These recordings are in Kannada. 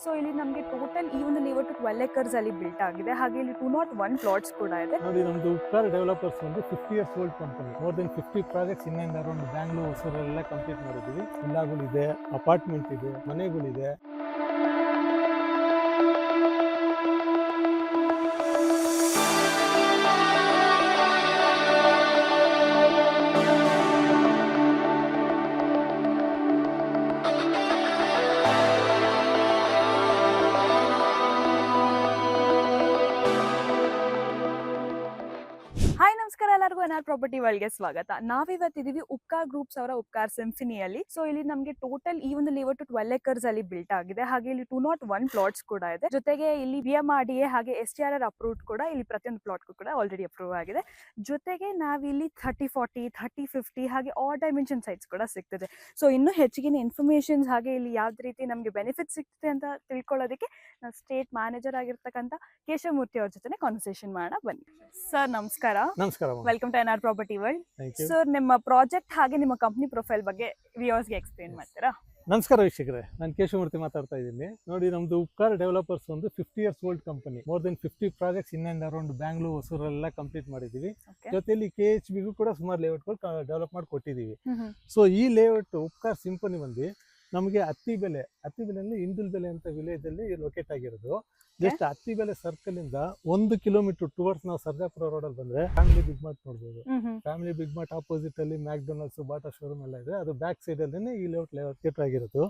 ಸೊ ಇಲ್ಲಿ ನಮಗೆ ಟೋಟಲ್ ಈ ಒಂದು ಲೇಔಟ್ 12 ಎಕರ್ಸ್ ಅಲ್ಲಿ ಬಿಲ್ಟ್ ಆಗಿದೆ. ಹಾಗೆ ಇಲ್ಲಿ 201 ಪ್ಲಾಟ್ಸ್ ಕೂಡ ಇದೆ. ನೋಡಿ, ನಮ್ದು ಉಪ್ಕಾರ್ ಡೆವಲಪರ್ಸ್ ಒಂದು 50 years old company. More than 50 projects in and around Bangalore, ಹೊಸೂರಲ್ಲೆಲ್ಲ ಕಂಪ್ಲೀಟ್ ಮಾಡಿದ್ದೀವಿ. ವಿಲ್ಲಾಗಳಿದೆ, ಅಪಾರ್ಟ್ಮೆಂಟ್ ಇದೆ, ಮನೆಗಳಿದೆ. ಹಾಯ್, ನಮಸ್ಕಾರ ಎಲ್ಲರಿಗೂ ಎನ್ಆರ್ ಪ್ರಾಪರ್ಟಿ ವರ್ಲ್ಡ್ಗೆ ಸ್ವಾಗತ. ನಾವಿವತ್ತಿದೀವಿ ಉಪ್ಕಾರ್ ಗ್ರೂಪ್ಸ್ ಅವರ ಉಪ್ಕಾರ್ ಸಿಂಫನಿಯಲ್ಲಿ. ಸೊ ಇಲ್ಲಿ ನಮಗೆ ಟೋಟಲ್ ಈ ಒಂದು ಲೇಔಟ್ 12 ಎಕರ್ಸ್ ಅಲ್ಲಿ ಬಿಲ್ಟ್ ಆಗಿದೆ. ಹಾಗೆ ಇಲ್ಲಿ 201 ಪ್ಲಾಟ್ಸ್ ಕೂಡ ಇದೆ. ಜೊತೆಗೆ ಇಲ್ಲಿ BMRDA ಹಾಗೆ STRR ಅಪ್ರೂವ್ಡ್ ಕೂಡ ಇಲ್ಲಿ ಪ್ರತಿಯೊಂದು ಪ್ಲಾಟ್ ಕೂಡ ಆಲ್ರೆಡಿ ಅಪ್ರೂವ್ ಆಗಿದೆ. ಜೊತೆಗೆ ನಾವಿಲ್ಲಿ 30-40, 30-50 ಹಾಗೆ ಆಲ್ ಡೈಮೆನ್ಷನ್ ಸೈಟ್ಸ್ ಕೂಡ ಸಿಗ್ತದೆ. ಸೊ ಇನ್ನೂ ಹೆಚ್ಚಿನ ಇನ್ಫಾರ್ಮೇಶನ್ಸ್ ಹಾಗೆ ಇಲ್ಲಿ ಯಾವ್ದು ರೀತಿ ನಮಗೆ ಬೆನಿಫಿಟ್ ಸಿಗ್ತದೆ ಅಂತ ತಿಳ್ಕೊಳ್ಳೋದಕ್ಕೆ ನಾವು ಸ್ಟೇಟ್ ಮ್ಯಾನೇಜರ್ ಆಗಿರ್ತಕ್ಕಂಥ ಕೇಶವಮೂರ್ತಿ ಅವ್ರ ಜೊತೆ ಕಾನ್ವರ್ಸೇಷನ್ ಮಾಡೋಣ ಬನ್ನಿ. ಸರ್ ನಮಸ್ಕಾರ. ನಮಸ್ಕಾರ. Welcome to NR property world. Thank you. Sir, ನಿಮ್ಮ ಪ್ರಾಜೆಕ್ಟ್ ಹಾಗೆ ನಿಮ್ಮ ಕಂಪನಿ ಪ್ರೊಫೈಲ್ ಬಗ್ಗೆ ವ್ಯೂವರ್ಸ್ಗೆ ಎಕ್ಸ್ಪ್ಲೇನ್ ಮಾಡ್ತೀರಾ? ನಮಸ್ಕಾರ ವೀಕ್ಷಕರೇ, ನಾನು ಕೇಶವಮೂರ್ತಿ ಮಾತಾಡ್ತಾ ಇದ್ದೀನಿ. ನೋಡಿ, ನಮ್ದು ಉಪ್ಕಾರ್ ಡೆವಲಪರ್ಸ್ ಒಂದು 50 years old company. More than 50 projects in and around Bangalore, ಹೊಸೂರಲ್ಲೆಲ್ಲ ಕಂಪ್ಲೀಟ್ ಮಾಡಿದ್ದೀವಿ. ಜೊತೆಲಿ KHBಗೂ ಕೂಡ ಸುಮಾರು ಲೇಔಟ್ಗಳು ಡೆವಲಪ್ ಮಾಡಿ ಕೊಟ್ಟಿದ್ದೀವಿ. ಸೊ ಈ ಲೇಔಟ್ ಉಪ್ಕಾರ್ ಸಿಂಪನಿ ಬಂದು ನಮಗೆ ಅತ್ತಿಬೆಲೆಯಲ್ಲಿ ಇಂದುಲ್ ಬೆಲೆ ಅಂತ ವಿಲೇಜ್ ಅಲ್ಲಿ ಲೊಕೇಟ್ ಆಗಿರೋದು. ಜಸ್ಟ್ ಅತ್ತಿಬೆಲೆ ಸರ್ಕಲ್ ಇಂದ 1 ಕಿಲೋಮೀಟರ್ ಟುವರ್ಡ್ಸ್ ನಾವು ಸರ್ಜಾಪುರ ರೋಡ್ ಅಲ್ಲಿ ಬಂದ್ರೆ ಫ್ಯಾಮಿಲಿ ಬಿಗ್ ಮಾರ್ಟ್ ನೋಡ್ಬೋದು. ಫ್ಯಾಮಿಲಿ ಬಿಗ್ ಮಾರ್ಟ್ ಆಪೋಸಿಟ್ ಅಲ್ಲಿ ಮ್ಯಾಕ್ಡೊನಾಲ್ಡ್ಸ್, ಬಾಟಾ ಶೋರೂಮ್ ಎಲ್ಲ ಇದೆ. ಅದು ಬ್ಯಾಕ್ ಸೈಡ್ ಅಲ್ಲಿ ಈ ಲೇಔಟ್ ಲೊಕೇಟ್ ಆಗಿರೋದು.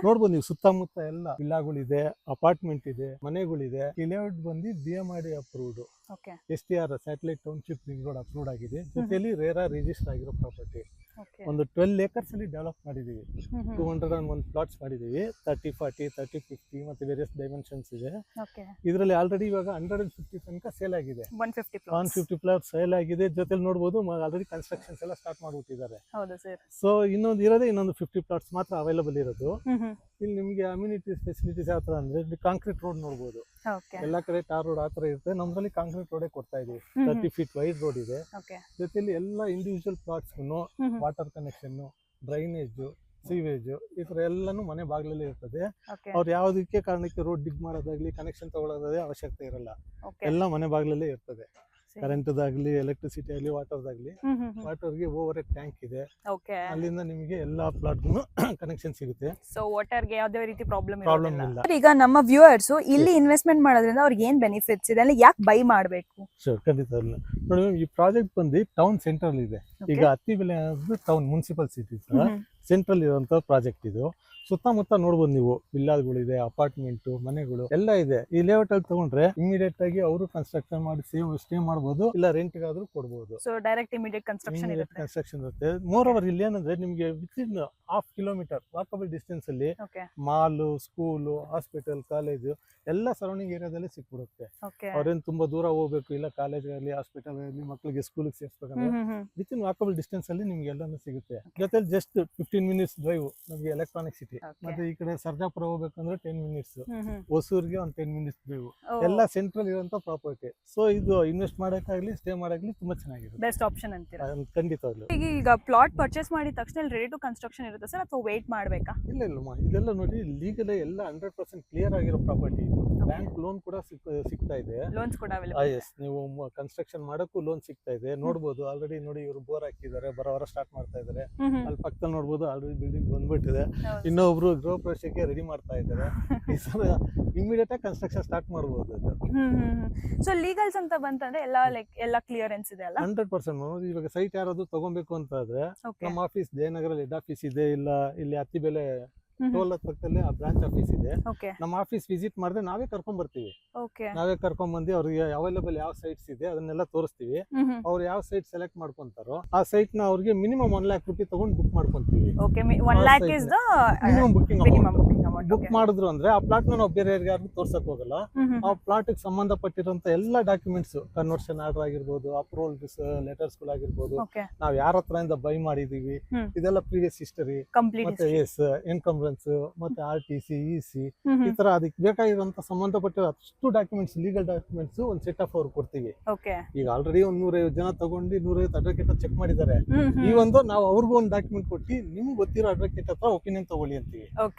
ನೋಡ್ಬೋದು ನೀವು, ಸುತ್ತಮುತ್ತ ಎಲ್ಲ ವಿಲ್ಲಾಗಳಿದೆ, ಅಪಾರ್ಟ್ಮೆಂಟ್ ಇದೆ, ಮನೆಗಳಿದೆ. ಈ ಲೇಔಟ್ ಬಂದು BMRDA approved, STR satellite township ring road approved ಆಗಿದೆ. ಜೊತೆಲಿ ರೇರಾ ರಿಜಿಸ್ಟರ್ ಆಗಿರೋ ಪ್ರಾಪರ್ಟಿ. ಒಂದು 12 acres ಅಲ್ಲಿ ಡೆವಲಪ್ ಮಾಡಿದೀವಿ. 201 ಪ್ಲಾಟ್ಸ್ ಮಾಡಿದೀವಿ. 30-40, 30-50 ಮತ್ತೆ ವೇರಿಯಸ್ ಡೈಮೆನ್ಷನ್ಸ್ ಇದೆ. ಇದರಲ್ಲಿ ಆಲ್ರೆಡಿ ಇವಾಗ 150 ತನಕ ಸೇಲ್ ಆಗಿದೆ. 150 ಪ್ಲಾಟ್ಸ್ ಸೇಲ್ ಆಗಿದೆ. ಜೊತೆಲಿ ನೋಡ್ಬೋದು, ಆಲ್ರೆಡಿ ಕನ್ಸ್ಟ್ರಕ್ಷನ್ಸ್ ಎಲ್ಲ ಸ್ಟಾರ್ಟ್ ಮಾಡ್ಬಿಟ್ಟಿದ್ದಾರೆ. ಸೊ ಇನ್ನೊಂದು 50 ಪ್ಲಾಟ್ಸ್ ಮಾತ್ರ ಅವೈಲಬಲ್ ಇರೋದು. ಇಲ್ಲಿ ನಿಮ್ಗೆ ಅಮ್ಯುನಿಟೀಸ್ ಫೆಸಿಲಿಟೀಸ್ ಯಾವ ತರ ಅಂದ್ರೆ ಕಾಂಕ್ರೀಟ್ ರೋಡ್ ನೋಡ್ಬೋದು. ಎಲ್ಲಾ ಕಡೆ ಟಾರ್ ರೋಡ್ ಆತರ ಇರುತ್ತೆ. ನಮ್ದ್ರಲ್ಲಿ ಕಾಂಕ್ರೀಟ್ ರೋಡೇ ಕೊಡ್ತಾ ಇದೀವಿ. 30 feet ವೈಡ್ ರೋಡ್ ಇದೆ. ಜೊತೆಲಿ ಎಲ್ಲ individual plots water connection, drainage, sewage ಈ ತರ ಎಲ್ಲಾನು ಮನೆ ಬಾಗಿಲಲ್ಲಿ ಇರ್ತದೆ. ಅವ್ರು ಯಾವ್ದಕ್ಕೆ ಕಾರಣಕ್ಕೆ ರೋಡ್ ಡಿಗ್ ಮಾಡೋದಾಗ್ಲಿ, ಕನೆಕ್ಷನ್ ತಗೊಳ್ಳೋದಾಗ್ಲಿ ಅವಶ್ಯಕತೆ ಇರಲ್ಲ. ಎಲ್ಲ ಮನೆ ಬಾಗಿಲಲ್ಲೇ ಇರ್ತದೆ. ಕರೆಂಟ್ದಾಗ್ಲಿ, ಎಲೆಕ್ಟ್ರಿಸಿಟಿ ಆಗಲಿ, ವಾಟರ್ದಾಗ್ಲಿ. ವಾಟರ್ಗೆ ಓವರ್ ಹೆಡ್ ಟ್ಯಾಂಕ್ ಇದೆ. ಅಲ್ಲಿಂದ ನಿಮಗೆ ಎಲ್ಲಾ ಪ್ಲಾಟ್ ಕನೆಕ್ಷನ್ ಸಿಗುತ್ತೆ. ಸೊ ವಾಟರ್ಗೆ ಯಾವುದೇ ರೀತಿ ಪ್ರಾಬ್ಲಮ್ ಇಲ್ಲ. ಈಗ ನಮ್ಮ ವ್ಯೂವರ್ಸ್ ಇಲ್ಲಿ ಇನ್ವೆಸ್ಟ್ಮೆಂಟ್ ಮಾಡೋದ್ರಿಂದ ಅವ್ರಿಗೆ ಏನ್ ಬೆನಿಫಿಟ್ಸ್ ಇದೆ, ಅಲ್ಲಿ ಯಾಕೆ ಬೈ ಮಾಡಬೇಕು? ಶೋರ್, ಖಂಡಿತ. ನೋಡಿ, ಈ ಪ್ರಾಜೆಕ್ಟ್ ಬಂದು ಟೌನ್ ಸೆಂಟ್ರಲ್ ಇದೆ. ಈಗ Attibele town municipal city central ಇರುವಂತ ಪ್ರಾಜೆಕ್ಟ್ ಇದು. ಸುತ್ತಮುತ್ತ ನೋಡ್ಬೋದು ನೀವು, ವಿಲ್ಲಾಗಳಿದೆ, ಅಪಾರ್ಟ್ಮೆಂಟ್, ಮನೆಗಳು ಎಲ್ಲ ಇದೆ. ಈ ಲೇಔಟ್ ಅಲ್ಲಿ ತಗೊಂಡ್ರೆ ಇಮಿಡಿಯೇಟ್ ಆಗಿ ಅವರು ಕನ್ಸ್ಟ್ರಕ್ಷನ್ ಮಾಡಿ ಸ್ಟೇ ಮಾಡಬಹುದು, ಇಲ್ಲ ರೆಂಟ್ ಗಾದ್ರೂ ಕೊಡಬಹುದು. ಸೊ ಡೈರೆಕ್ಟ್ ಇಮಿಡಿಯೇಟ್ ಕನ್ಸ್ಟ್ರಕ್ಷನ್ ಇರುತ್ತೆ. ಮೋರ್ ಓವರ್ ಇಲ್ಲಿ ಏನಂದ್ರೆ ನಿಮ್ಗೆ ವಿತಿನ್ 1/2 kilometer ವಾಕಬಲ್ ಡಿಸ್ಟೆನ್ಸ್ ಅಲ್ಲಿ ಮಾಲ್, ಸ್ಕೂಲು, ಹಾಸ್ಪಿಟಲ್, ಕಾಲೇಜು ಎಲ್ಲ ಸರೌಂಡಿಂಗ್ ಏರಿಯಾದಲ್ಲಿ ಸಿಕ್ಬಿಡುತ್ತೆ. ಅವ್ರೇನ್ ತುಂಬಾ ದೂರ ಹೋಗ್ಬೇಕು ಇಲ್ಲ, ಕಾಲೇಜ್ ಆಗಲಿ, ಹಾಸ್ಪಿಟಲ್ ಆಗಲಿ, ಮಕ್ಕಳಿಗೆ ಸ್ಕೂಲಿಗೆ ಸೇರಿಸಬೇಕಂದ್ರೆ ವಿತಿನ್ ವಾಕಬಲ್ ಡಿಸ್ಟೆನ್ಸ್ ಅಲ್ಲಿ ನಿಮ್ಗೆ ಎಲ್ಲಾನು ಸಿಗುತ್ತೆ. ಜೊತೆಲಿ ಜಸ್ಟ್ 15 minutes ಡ್ರೈವ್ ನಮ್ಗೆ ಎಲೆಕ್ಟ್ರಾನಿಕ್ ಸಿಟಿ. ಮತ್ತೆ ಈ ಕಡೆ ಸರ್ಜಾಪುರ ಹೋಗ್ಬೇಕಂದ್ರೆ 10 minutes, ಹೊಸೂರ್ಗೆ ಒಂದು 10 minutes ಡ್ರೈವ್. ಎಲ್ಲ ಸೆಂಟ್ರಲ್ ಇರುವಂತ ಪ್ರಾಪರ್ಟಿ. ಸೊ ಇದು ಇನ್ವೆಸ್ಟ್ ಮಾಡಕ್ಕಾಗ್ಲಿ, ಸ್ಟೇ ಮಾಡಕ್ಕಾಗ್ಲಿ ತುಂಬಾ ಚೆನ್ನಾಗಿರುತ್ತೆ. ಬೆಸ್ಟ್ ಆಪ್ಷನ್ ಅಂತೀರಾ? ಖಂಡಿತವಾಗ್ಲು. ಈಗ ಪ್ಲಾಟ್ ಪರ್ಚೇಸ್ ಮಾಡಿ ತಕ್ಷಣ ರೆಡಿ ಟು ಕನ್ಸ್ಟ್ರಕ್ಷನ್ ಇರುತ್ತೆ ಸರ್, ಅಥವಾ ವೇಟ್ ಮಾಡಬೇಕಾ? ಇಲ್ಲ, ಇದೆಲ್ಲ ನೋಡಿ, ಲೀಗಲ್ ಎಲ್ಲ 100% ಕ್ಲಿಯರ್ ಆಗಿರೋ ಪ್ರಾಪರ್ಟಿ. ಬ್ಯಾಂಕ್ ಲೋನ್ ಕೂಡ ಸಿಗ್ತಾ ಇದೆ. ಲೋನ್ಸ್ ಕೂಡ ಅವೈಲೇಬಲ್. ನೀವು ಕನ್ಸ್ಟ್ರಕ್ಷನ್ ಮಾಡಕ್ಕೂ ಲೋನ್ ಸಿಗ್ತಾ ಇದೆ. ನೋಡ್ಬೋದು, ಆಲ್ರೆಡಿ ನೋಡಿ ಇವರು ಬೋರ್ ಹಾಕಿದ್ದಾರೆ, ಬರೋವರ ಸ್ಟಾರ್ಟ್ ಮಾಡ್ತಾ ಇದ್ದಾರೆ. ಅಲ್ಲಿ ಪಕ್ಕದಲ್ಲಿ ನೋಡ್ಬೋದು, ಆಲ್ರೆಡಿ ಬಿಲ್ಡಿಂಗ್ ಬಂದ್ಬಿಟ್ಟಿದೆ. ಇನ್ನೊಬ್ರು ಗೃಹ ಪ್ರವೇಶಕ್ಕೆ ರೆಡಿ ಮಾಡ್ತಾ ಇದ್ದಾರೆ. ಇಮಿಡಿಯೇಟ್ ಆಗಿ ಕನ್ಸ್ಟ್ರಕ್ಷನ್ ಸ್ಟಾರ್ಟ್ ಮಾಡಬಹುದು. ಸೊ ಲೀಗಲ್ಸ್ ಅಂತ ಬಂತಂದ್ರೆ ಎಲ್ಲ ಕ್ಲಿಯರೆನ್ಸ್ ಇದೆ ಅಲ್ಲ? 100%. ಇವಾಗ ಸೈಟ್ ಯಾರಾದ್ರೂ ತಗೊಬೇಕು ಅಂತ ಆದ್ರೆ ನಮ್ಮ ಆಫೀಸ್ ಜಯನಗರಲ್ಲಿ ಹೆಡ್ ಆಫೀಸ್ ಇದೆ, ಇಲ್ಲ ಇಲ್ಲಿ ಅತ್ತಿಬೆಲೆ ಟೋಲ್ ಪಕ್ಕದಲ್ಲಿ ಆ ಬ್ರಾಂಚ್ ಆಫೀಸ್ ಇದೆ. ನಮ್ಮ ಆಫೀಸ್ ವಿಸಿಟ್ ಮಾಡಿದ್ರೆ ನಾವೇ ಕರ್ಕೊಂಡ್ ಬರ್ತೀವಿ. ನಾವೇ ಕರ್ಕೊಂಡ್ ಬಂದು ಅವ್ರಿಗೆ ಅವೈಲೇಬಲ್ ಯಾವ ಸೈಟ್ಸ್ ಇದೆ ಅದನ್ನೆಲ್ಲ ತೋರಿಸ್ತೀವಿ. ಅವ್ರು ಯಾವ ಸೈಟ್ ಸೆಲೆಕ್ಟ್ ಮಾಡ್ಕೊಂತಾರೋ ಆ ಸೈಟ್ ನ ಅವ್ರಿಗೆ ಮಿನಿಮಮ್ 1 lakh ರೂಪಾಯಿ ತಗೊಂಡು ಬುಕ್ ಮಾಡ್ಕೊಂತೀವಿ. ಮಿನಿಮಮ್ ಬುಕ್ ಮಾಡಿದ್ರು ಅಂದ್ರೆ ಆ ಪ್ಲಾಟ್ ನ ನಾವು ಬೇರೆ ಯಾರಿಗಾರು ತೋರ್ಸಕ್ ಹೋಗಲ್ಲ. ಆ ಪ್ಲಾಟ್ ಗೆ ಸಂಬಂಧಪಟ್ಟಿರುವಂತ ಎಲ್ಲಾ ಡಾಕ್ಯುಮೆಂಟ್ಸ್, ಕನ್ವರ್ಷನ್ ಆರ್ಡರ್ ಆಗಿರ್ಬೋದು, ಅಪ್ರೂವಲ್ ಲೆಟರ್ಸ್ ಗಳಾಗಿರ್ಬೋದು, ನಾವ್ ಯಾರ ಹತ್ರದಿಂದ ಬೈ ಮಾಡಿದೀವಿ, ಇದೆಲ್ಲ ಪ್ರೀವಿಯಸ್ ಹಿಸ್ಟರಿ, ಮತ್ತೆ ಎನ್ಕಮ್ ಮತ್ತೆ RTC, EC ಈ ತರ ಅದಕ್ಕೆ ಬೇಕಾಗಿರುವಂತ ಸಂಬಂಧಪಟ್ಟಿರೋ ಅಷ್ಟು ಡಾಕ್ಯುಮೆಂಟ್ಸ್, ಲೀಗಲ್ ಡಾಕ್ಯುಮೆಂಟ್ಸ್ ಒಂದು ಸೆಟ್ ಆಫ್ ಅವ್ರು ಕೊಡ್ತೀವಿ. ಈಗ ಆಲ್ರೆಡಿ 150 ಜನ ತಗೊಂಡು 150 ಅಡ್ವೊಕೇಟ್ ಚೆಕ್ ಮಾಡಿದ್ದಾರೆ. ಈ ಒಂದು ನಾವು ಅವ್ರಿಗೂ ಒಂದು ಡಾಕ್ಯುಮೆಂಟ್ ಕೊಟ್ಟು ನಿಮ್ಗೆ ಗೊತ್ತಿರೋ ಅಡ್ವೊಕೇಟ್ ಹತ್ರ ಒಪಿನಿಯನ್ ತಗೊಳ್ಳಿ ಅಂತೀವಿ.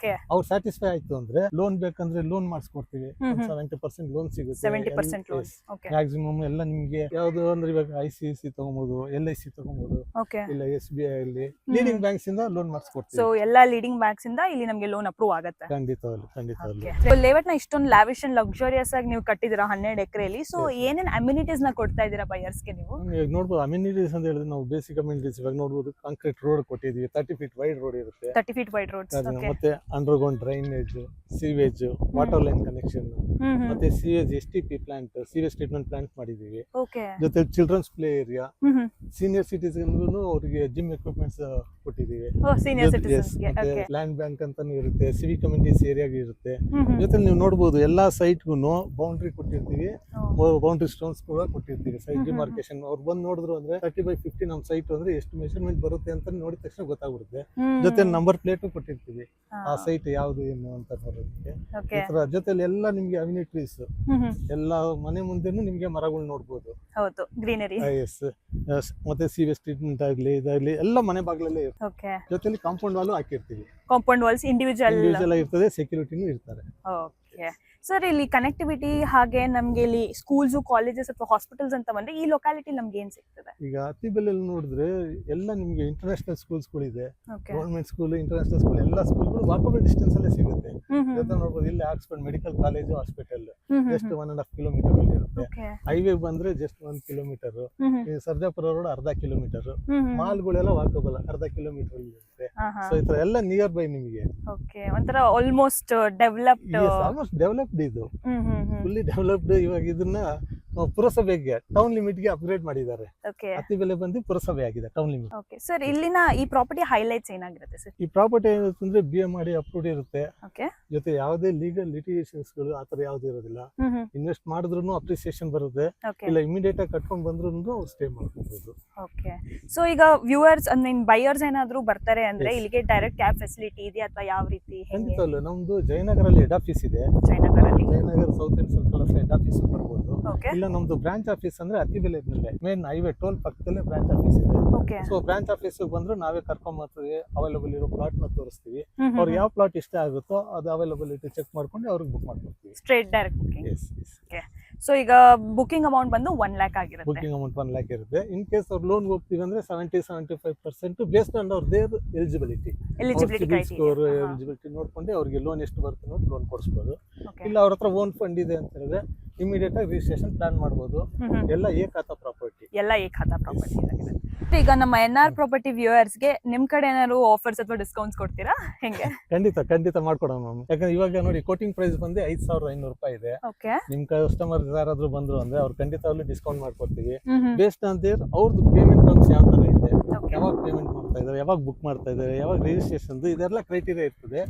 ಅವ್ರು ಸ್ಯಾಟಿಸ್ಫೈ ಆಯ್ತು ಅಂದ್ರೆ ಲೋನ್ ಬೇಕಂದ್ರೆ ಲೋನ್ ಮಾಡಿಸ್ಕೊಡ್ತೀವಿ. ಹ್ಮ್ ಹ್ಮ್. 70% ಲೋನ್ ಸಿಗುತ್ತೆ. 70% ಲೋನ್. ಓಕೆ ಮ್ಯಾಕ್ಸಿಮಮ್ ಎಲ್ಲ ನಿಮ್ಗೆ ಯಾವ್ದು ಅಂದ್ರೆ ಇವಾಗ ICICI ತಗೊಬಹುದು, LIC ತಗೊಬಹುದು, ಓಕೆ. ಇಲ್ಲ SBI ಅಲ್ಲಿ ಲೀಡಿಂಗ್ ಬ್ಯಾಂಕ್ಸ್ ಇಂದ ಲೋನ್ ಸೊ ಮಾಡಿಸ್ಕೊಡ್ತೀವಿ. ಎಲ್ಲಾ ಲೀಡಿಂಗ್ ಬ್ಯಾಂಕ್ಸ್ ಇಂದ ಇಲ್ಲಿ ನಮ್ಗೆ ಲೋನ್ ಅಪ್ರೂವ್ ಆಗುತ್ತೆ. ಖಂಡಿತವಾಗ್ಲು. ಲೇಔಟ್ ನ ಇಷ್ಟೊಂದು ಲ್ಯಾವಿಶ್ ಅಂಡ್ ಲಕ್ಸುರಿಯಸ್ ಆಗಿ ನೀವು ಕಟ್ಟಿದಿರಾ 12 ಎಕರೆಲಿ. So Yes. ಏನೇನ್ ಅಮ್ಯುನಿಟೀಸ್ ನ ಕೊಡ್ತಾ ಇದೀರಾ ಬಯರ್ಸ್ಗೆ ನೀವು? ಇವಾಗ ನೋಡ್ಬೋದು ಅಮ್ಯುನಿಟೀಸ್ ಅಂತ ಹೇಳಿದ್ರೆ ನಾವು ಬೇಸಿಕ್ ಅಮ್ಯುನಿಟೀಸ್ ಇವಾಗ ನೋಡ್ಬೋದು ಕಾಂಕ್ರೀಟ್ ರೋಡ್ ಕೊಟ್ಟಿದೀವಿ. 30 ಫೀಟ್ ವೈಡ್ ರೋಡ್ ಇರುತ್ತೆ. 30 ಫೀಟ್ ವೈಡ್ ರೋಡ್ಸ್. ಓಕೆ. ಮತ್ತೆ underground drainage, sewage, water line connection, ಮತ್ತೆ sewage STP plant, sewage treatment plant ಮಾಡಿದೀವಿ. ಓಕೆ. ಜೊತೆ ಚಿಲ್ಡ್ರನ್ಸ್ ಪ್ಲೇ ಏರಿಯಾ, ಸೀನಿಯರ್ ಸಿಟಿಸನ್ಗೂ ಅವರಿಗೆ ಜಿಮ್ ಎಕ್ವಿಪ್ಮೆಂಟ್ಸ್ ಕೊಟ್ಟಿದೀವಿ. ಓ ಸೀನಿಯರ್ ಸಿಟಿಜನ್ಸ್ ಗೆ. ಓಕೆ. ಲ್ಯಾಂಡ್ ಬ್ಯಾಂಕ್ ಅಂತಾನು ಇರುತ್ತೆ, ಸಿವಿಕ್ ಕಮ್ಯುನಿಟೀಸ್ ಏರಿಯಾಗೆ ಇರುತ್ತೆ. ಜೊತೆ ನೀವು ನೋಡ್ಬೋದು ಎಲ್ಲಾ ಸೈಟ್ಗೂ ಬೌಂಡ್ರಿ ಕೊಟ್ಟಿರ್ತೀವಿ, ಬೌಂಡ್ರಿ ಸ್ಟೋನ್ಸ್ ಕೂಡ ಕೊಟ್ಟಿರ್ತೀವಿ. ಸೈಟ್ ಡಿಮಾರ್ಕೇಶನ್ ಅವ್ರು ಬಂದು ನೋಡಿದ್ರು ಅಂದ್ರೆ 30/50 ನಮ್ ಸೈಟ್ ಅಂದ್ರೆ ಎಷ್ಟು ಮೆಷರ್ಮೆಂಟ್ ಬರುತ್ತೆ ಅಂತ ನೋಡಿದ ತಕ್ಷಣ ಗೊತ್ತಾಗ್ಬಿಡುತ್ತೆ. ಜೊತೆ ನಂಬರ್ ಪ್ಲೇಟ್ ಕೊಟ್ಟಿರ್ತೀವಿ, ಆ ಸೈಟ್ ಯಾವ್ದು ಏನು ಅಂತ ನೋಡೋದಕ್ಕೆ. ಓಕೆ. ಈ ತರ ಜೊತೆಲಿ ಎಲ್ಲ ನಿಮ್ಗೆ ಅಮ್ಯುನಿಟೀಸ್, ಎಲ್ಲ ಮನೆ ಮುಂದೆನೂ ನಿಮ್ಗೆ ಮರಗಳು ನೋಡ್ಬೋದು. ಹೌದು, ಗ್ರೀನರಿ. ಮತ್ತೆ ಸಿವೇಜ್ ಟ್ರೀಟ್ಮೆಂಟ್ ಆಗ್ಲಿ ಇದಾಗ್ಲಿ ಎಲ್ಲ ಮನೆ ಬಾಗ್ಲಲ್ಲೇ ಇರುತ್ತೆ. ಓಕೆ. ಜೊತೆಲಿ ಕಾಂಪೌಂಡ್ ವಾಲು ಹಾಕಿರ್ತೀವಿ. ಕಾಂಪೌಂಡ್ ವಾಲ್ಸ್ ಇಂಡಿವಿಜುವಲ್ ಇರ್ತದೆ, ಸೆಕ್ಯೂರಿಟಿನೂ ಇರ್ತಾರೆ. Okay sir. ಇಲ್ಲಿ ಕನೆಕ್ಟಿವಿಟಿ ಹಾಗೆ ನಮ್ಗೆ ಇಲ್ಲಿ ಸ್ಕೂಲ್ಸ್, ಕಾಲೇಜಸ್ ಅಥವಾ ಹಾಸ್ಪಿಟಲ್ಸ್ ಅಂತ ಬಂದ್ರೆ ಈ ಲೊಕ್ಯಾಲಿಟಿ ನಮ್ಗೆ ಏನ್ ಸಿಗ್ತದೆ? ಈಗ ಅತ್ತಿಬೆಲೆಯಲ್ಲಿ ನೋಡಿದ್ರೆ ಎಲ್ಲ ನಿಮ್ಗೆ ಇಂಟರ್ನ್ಯಾಷನಲ್ ಸ್ಕೂಲ್ಸ್ಗಳಿದೆ, okay. Government school, international school, ಎಲ್ಲ ಸ್ಕೂಲ್ಗಳು ವಾಕಬಲ್ ಡಿಸ್ಟೆನ್ಸ್ ಅಲ್ಲೇ ಸಿಗುತ್ತೆ. ಜೊತೆ ನೋಡ್ಬೋದು ಇಲ್ಲಿ Oxford medical college, hospital just 1.5 kilometre ಅಲ್ಲಿ ಇರುತ್ತೆ. ಓಕೆ. ಹೈವೇ ಬಂದ್ರೆ ಜಸ್ಟ್ 1 ಕಿಲೋಮೀಟರ್, ಸರ್ಜಾಪುರ ರೋಡ್ ಅರ್ಧ ಕಿಲೋಮೀಟರ್, ಮಾಲ್ಗಳೆಲ್ಲ ವಾಕಬಲ್ ಅರ್ಧ ಕಿಲೋಮೀಟರ್ ಅಲ್ಲಿ ಇರುತ್ತೆ. ಸೊ ಈ ತರ ಎಲ್ಲ ನಿಯರ್ ಬೈ ನಿಮಗೆ. ಓಕೆ. ಒಂಥರ ಆಲ್ಮೋಸ್ಟ್ ಡೆವಲಪ್ಡ್. ಆಲ್ಮೋಸ್ಟ್ ಡೆವಲಪ್ಡ್ ಇದು, ಫುಲ್ಲಿ ಡೆವಲಪ್ಡ್. ಇವಾಗ ಇದನ್ನ ಪುರಸಭೆಗೆ ಟೌನ್ ಲಿಮಿಟ್ ಗೆ ಅಪ್ಗ್ರೇಡ್ ಮಾಡಿದ್ದಾರೆ. ಓಕೆ. ಅತ್ತಿಬೆಲೆ ಬಂದು ಪುರಸಭೆ ಆಗಿದೆ, ಟೌನ್ ಲಿಮಿಟ್. Okay sir. ಇಲ್ಲಿನ ಈ ಪ್ರಾಪರ್ಟಿ ಹೈಲೈಟ್ಸ್ ಏನಾಗಿರುತ್ತೆ ಸರ್? ಈ ಪ್ರಾಪರ್ಟಿ ಏನಂತಂದ್ರೆ BMRD ಅಪ್ರೂವ್ಡ್ ಇರುತ್ತೆ. ಓಕೆ. ಜೊತೆ ಯಾವುದೇ ಲೀಗಲ್ ಲಿಟಿಗೇಷನ್ಸ್ ಗಳು ಆತರ ಯಾವ್ದು ಇರೋದಿಲ್ಲ. ಇನ್ವೆಸ್ಟ್ ಮಾಡಿದ್ರು ಅಪ್ರಿಸಿಯೇಷನ್ ಬರುತ್ತೆ, ಓಕೆ. ಇಲ್ಲ ಇಮಿಡಿಯೇಟ್ ಆಗಿ ಕಟ್ಕೊಂಡ್ ಬಂದ್ರು ಅವ್ರು ಸ್ಟೇ ಮಾಡ್ಕೋಬಹುದು. ಓಕೆ. ಸೊ ಈಗ ವ್ಯೂವರ್ಸ್ ಬೈಯರ್ಸ್ ಏನಾದ್ರು ಬರ್ತಾರೆ ಅಂದ್ರೆ Yes. ಇಲ್ಲಿಗೆ ಡೈರೆಕ್ಟ್ ಕ್ಯಾಬ್ ಫೆಸಿಲಿಟಿ ಇದೆಯಾ ಅಥವಾ ಯಾವ ರೀತಿ? ಖಂಡಿತ ಅಲ್ಲ. ನಮ್ದು ಜಯನಗರಲ್ಲಿ ಹೆಡ್ ಆಫೀಸ್ ಇದೆ. ಜಯನಗರಲ್ಲಿ. Jayanagar south and circle head office ಬರ್ಬೋದು. ಓಕೆ. ಇಲ್ಲ ನಮ್ದು ಬ್ರಾಂಚ್ ಆಫೀಸ್ ಅಂದ್ರೆ ಅತ್ತಿಬೆಲೆನಲ್ಲೇ ಮೇನ್ ಹೈವೇ ಟೋಲ್ ಪಕ್ಕದಲ್ಲೇ ಬ್ರಾಂಚ್ ಆಫೀಸ್ ಇದೆ. ಓಕೆ. ಸೊ ಬ್ರಾಂಚ್ ಆಫೀಸ್ ಬಂದ್ರು ನಾವೇ ಕರ್ಕೊಂಡ್ ಬರ್ತೀವಿ, ಅವೈಲಬಲ್ ಇರೋ ಪ್ಲಾಟ್ ನ ತೋರಿಸ್ತೀವಿ. ಅವ್ರಿಗೆ ಯಾವ ಪ್ಲಾಟ್ ಇಷ್ಟ ಆಗುತ್ತೋ ಅದು ಅವೈಲಬಿಲಿಟಿ ಚೆಕ್ ಮಾಡ್ಕೊಂಡು ಅವ್ರಿಗೆ ಬುಕ್ ಮಾಡ್ಕೊಡ್ತೀವಿ. Straight direct booking. Okay. So ಈಗ ಬುಕಿಂಗ್ ಅಮೌಂಟ್ ಬಂದು 1 lakh ಆಗಿರುತ್ತೆ. ಬುಕಿಂಗ್ ಅಮೌಂಟ್ 1 lakh ಇರುತ್ತೆ. ಇನ್ ಕೇಸ್ ಅವ್ರು ಲೋನ್ ಹೋಗ್ತೀವಿ ಅಂದ್ರೆ 70-75% ಬೇಸ್ಡ್ ಆನ್ ಅವ್ರ ದೇರ್ ಎಲಿಜಿಬಿಲಿಟಿ ಸ್ಕೋರ್ ಎಲಿಜಿಬಿಲಿಟಿ ನೋಡ್ಕೊಂಡು ಅವ್ರಿಗೆ ಲೋನ್ ಎಷ್ಟು ಬರುತ್ತೆ ನೋಡಿ ಲೋನ್ ಕೊಡಿಸ್ಬೋದು. ಇಲ್ಲ ಅವ್ರ ಹತ್ರ ಓನ್ ಫಂಡ್ ಇದೆ ಅಂತ ಹೇಳಿದ್ರೆ ಇಮಿಡಿಯೇಟ್ ಆಗಿ ರಿಜಿಸ್ಟ್ರೇಷನ್ ಪ್ಲಾನ್ ಮಾಡ್ಬೋದು. ಎಲ್ಲ ಏಕಾತ ಪ್ರಾಪರ್ಟಿ. ಎಲ್ಲ ಏಕಾತ ಪ್ರಾಪರ್ಟಿ ಆಗಿದೆ. ಈಗ ನಮ್ಮ NR ಪ್ರಾಪರ್ಟಿ ವ್ಯೂವರ್ಸ್ ಗೆ ನಿಮ್ ಕಡೆ ಏನಾದ್ರು ಆಫರ್ಸ್ ಅಥವಾ ಡಿಸ್ಕೌಂಟ್ಸ್ ಕೊಡ್ತೀರಾ ಹೆಂಗೆ? ಖಂಡಿತ ಮಾಡ್ಕೊಡೋಣ ಮ್ಯಾಮ್. ಯಾಕಂದ್ರೆ ಇವಾಗ ನೋಡಿ ಕೋಟಿಂಗ್ ಪ್ರೈಸ್ ಬಂದು 5,500 ರೂಪಾಯಿ ಇದೆ. ಓಕೆ. ನಿಮ್ ಕಸ್ಟಮರ್ ಯಾರಾದ್ರೂ ಬಂದ್ರು ಅಂದ್ರೆ ಅವ್ರು ಖಂಡಿತವಾಗ್ಲೂ ಡಿಸ್ಕೌಂಟ್ ಮಾಡ್ಕೊಡ್ತೀವಿ. ಬೇಸ್ಡ್ ಆನ್ ದೇರ್ ಅವ್ರದ್ದು ಪೇಮೆಂಟ್ ಟರ್ಮ್ಸ್ ಯಾವ ತರ ಇದೆ, ಯಾವಾಗ ಪೇಮೆಂಟ್ ಮಾಡ್ತಾ ಇದಾರೆ, ಯಾವಾಗ ಬುಕ್ ಮಾಡ್ತಾ ಇದಾರೆ, ಯಾವಾಗ ರಿಜಿಸ್ಟ್ರೇಷನ್, ಇದೆಲ್ಲ ಕ್ರೈಟೀರಿಯಾ ಇರ್ತದೆ.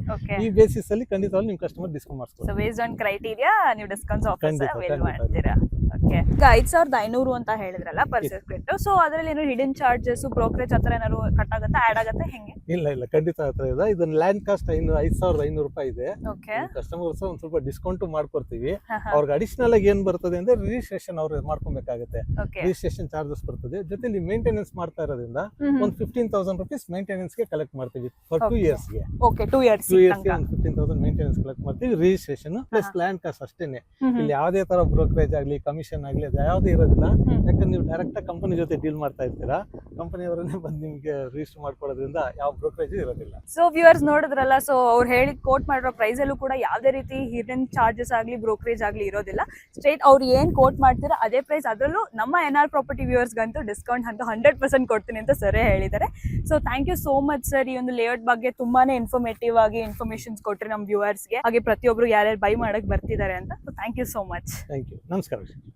ಈ ಬೇಸಿಸ್ ಅಲ್ಲಿ ಖಂಡಿತವಾಗ್ಲೂ ನಿಮ್ ಕಸ್ಟಮರ್ ಡಿಸ್ಕೌಂಟ್ ಮಾಡ್ತಾರೆ. ಸೊ ಬೇಸ್ಡ್ ಆನ್ ಕ್ರೈಟೀರಿಯಾ ನೀವು ಡಿಸ್ಕೌಂಟ್ಸ್ ಆಫರ್ಸ್ ಅವೈಲ್ ಖಂಡಿತ. ಮಾಡ್ತೀರಾ? ಓಕೆ. ಈಗ 5,500 ಅಂತ ಹೇಳಿದ್ರಲ್ಲ ಪರ್ ಸ್ಕ್ವೇರ್ ಫೀಟ್. ಸೊ ಅದರಲ್ಲಿ ಏನು ಹಿಡನ್ ಚಾರ್ಜಸ್, ಬ್ರೋಕರೇಜ್ ಆತರ ಏನಾದ್ರು ಕಟ್ ಆಗುತ್ತಾ, ಆಡ್ ಆಗುತ್ತೆ ಹೆಂಗೆ? ಇಲ್ಲ ಖಂಡಿತ ಆತರ ಇದೆ. ಇದನ್ನ ಲ್ಯಾಂಡ್ ಕಾಸ್ಟ್ 5,500 ರೂಪಾಯಿ ಇದೆ. ಓಕೆ. ಕಸ್ಟಮರ್ಸ್ ಒಂದ್ ಸ್ವಲ್ಪ ಡಿಸ್ಕೌಂಟ್ ಮಾಡ್ಕೊಡ್ತೀವಿ. ಅವ್ರಿಗೆ ಅಡಿಷನಲ್ ಆಗಿ ಏನ್ ಬರ್ತದೆ ಅಂದ್ರೆ ರಿಜಿಸ್ಟ್ರೇಷನ್ ಅವ್ರು ಮಾಡ್ಕೊಬೇಕಾಗುತ್ತೆ. ಓಕೆ. ರಿಜಿಸ್ಟ್ರೇಷನ್ ಚಾರ್ಜಸ್ ಬರ್ತದೆ. ಜೊತೆಲಿ ಮೇಂಟೆನೆನ್ಸ್ ಮಾಡ್ತಾ ಇರೋದ್ರಿಂದ ಒಂದ್ 15,000 rupees ಮೇಂಟೆನೆನ್ಸ್ ಗೆ ಕಲೆಕ್ಟ್ ಮಾಡ್ತೀವಿ ಫಾರ್ 2 years ಗೆ. ಓಕೆ. 2 years ಗೆ ಒಂದು 15,000 ಮೇಂಟೆನೆನ್ಸ್ ಕಲೆಕ್ಟ್ ಮಾಡ್ತೀವಿ. ರಿಜಿಸ್ಟ್ರೇಷನ್ ಪ್ಲಸ್ ಲ್ಯಾಂಡ್ ಕಾಸ್ಟ್ ಅಷ್ಟೇನೆ. ಇಲ್ಲಿ ಯಾವುದೇ ತರ ಬ್ರೋಕರೇಜ್ ಆಗ್ಲಿ, ಕಮಿಷನ್ ಆಗ್ಲಿ ಅದು ಯಾವುದೇ ಇರೋದಿಲ್ಲ. ಯಾಕಂದ್ರೆ ನೀವು ಡೈರೆಕ್ಟ್ ಆಗಿ ಕಂಪನಿ ಜೊತೆ ಡೀಲ್ ಮಾಡ್ತಾ ಇರ್ತೀರಾ. ಕಂಪನಿ ಅವರನ್ನೇ ಬಂದು ನಿಮ್ಗೆ ರಿಜಿಸ್ಟರ್ ಮಾಡ್ಕೊಳ್ಳೋದ್ರಿಂದ ಯಾವ ಬ್ರೋಕರೇಜ್ ಇರೋದಿಲ್ಲ. ಸೊ ವ್ಯೂವರ್ಸ್ ನೋಡಿದ್ರಲ್ಲ, ಸೊ ಅವ್ರು ಹೇಳಿ ಕೋಟ್ ಮಾಡಿರೋ ಪ್ರೈಸ್ ಅಲ್ಲೂ ಕೂಡ ಯಾವುದೇ ರೀತಿ ಹಿಡನ್ ಚಾರ್ಜಸ್ ಆಗ್ಲಿ, ಬ್ರೋಕರೇಜ್ ಆಗ್ಲಿ ಇರೋದಿಲ್ಲ. ಸ್ಟ್ರೇಟ್ ಅವ್ರು ಏನ್ ಕೋಟ್ ಮಾಡ್ತೀರಾ ಅದೇ ಪ್ರೈಸ್. ಅದರಲ್ಲೂ ನಮ್ಮ NR ಪ್ರಾಪರ್ಟಿ ವ್ಯೂವರ್ಸ್ ಗಂತೂ ಡಿಸ್ಕೌಂಟ್ ಅಂತೂ 100% ಕೊಡ್ತೀನಿ ಅಂತ ಸರ್ ಹೇಳಿದ್ದಾರೆ. So thank you so much sir. ಈ ಒಂದು ಲೇಔಟ್ ಬಗ್ಗೆ ತುಂಬಾನೇ ಇನ್ಫಾರ್ಮೇಟಿವ್ ಆಗಿ ಇನ್ಫಾರ್ಮೇಶನ್ಸ್ ಕೊಟ್ರಿ ನಮ್ಮ ವ್ಯೂವರ್ಸ್ಗೆ, ಹಾಗೆ ಪ್ರತಿಯೊಬ್ರು ಯಾರ್ಯಾರು ಬೈ ಮಾಡಕ್ ಬರ್ತಿದ್ದಾರೆ ಅಂತ. So thank you so much. Thank you. ನಮಸ್ಕಾರ.